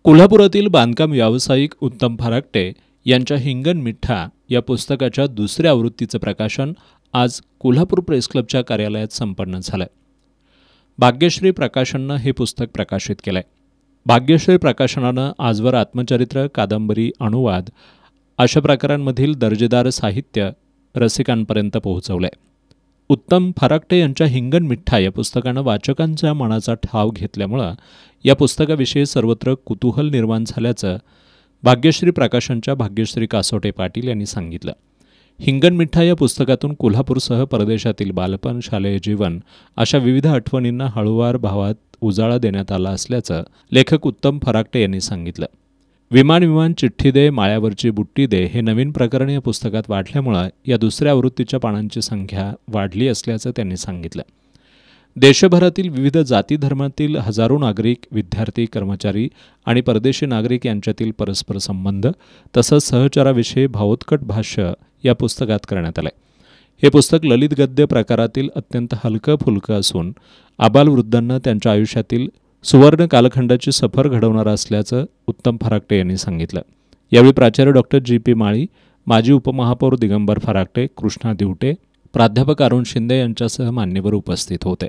कोल्हापुरातील बांधकाम व्यावसायिक उत्तम फराकटे यांच्या हिंगण मिठ्ठा या पुस्तकाच्या दुसऱ्या आवृत्तीचं प्रकाशन आज कोल्हापूर प्रेस क्लबच्या कार्यालयात संपन्न झालं. भाग्यश्री प्रकाशननं हे पुस्तक प्रकाशित केलंय. भाग्यश्री प्रकाशनानं आजवर आत्मचरित्र, कादंबरी, अनुवाद अशा प्रकारांमधील दर्जेदार साहित्य रसिकांपर्यंत पोहोचवलंय. उत्तम फराकटे यांच्या हिंगण मिठ्ठा या पुस्तकानं वाचकांच्या मनाचा ठाव घेतल्यामुळं या पुस्तकाविषयी सर्वत्र कुतूहल निर्माण झाल्याचं भाग्यश्री प्रकाशनच्या भाग्यश्री कासोटे पाटील यांनी सांगितलं. हिंगण मिठ्ठा या पुस्तकातून कोल्हापूरसह परदेशातील बालपण, शालेय जीवन अशा विविध आठवणींना हळूवार भावात उजाळा देण्यात आला असल्याचं लेखक उत्तम फराकटे यांनी सांगितलं. विमान चिठ्ठी दे, माळ्यावरची बुट्टी दे हे नवीन प्रकरण या पुस्तकात वाढल्यामुळं या दुसऱ्या आवृत्तीच्या पानांची संख्या वाढली असल्याचं त्यांनी सांगितलं. देशभरातील विविध जाती धर्मातील हजारो नागरिक, विद्यार्थी, कर्मचारी आणि परदेशी नागरिक यांच्यातील परस्पर संबंध तसंच सहचराविषयी भावोत्कट भाष्य या पुस्तकात करण्यात आलंय. हे पुस्तक ललित गद्य प्रकारातील अत्यंत हलकं फुलकं असून आबालवृद्धांना त्यांच्या आयुष्यातील सुवर्ण कालखंडाची सफर घडवणारं असल्याचं उत्तम फराकटे यांनी सांगितलं. यावेळी प्राचार्य डॉक्टर G.P. माळी, माजी उपमहापौर दिगंबर फराकटे, कृष्णा दिवटे, प्राध्यापक अरुण शिंदे यांच्यासह मान्यवर उपस्थित होते.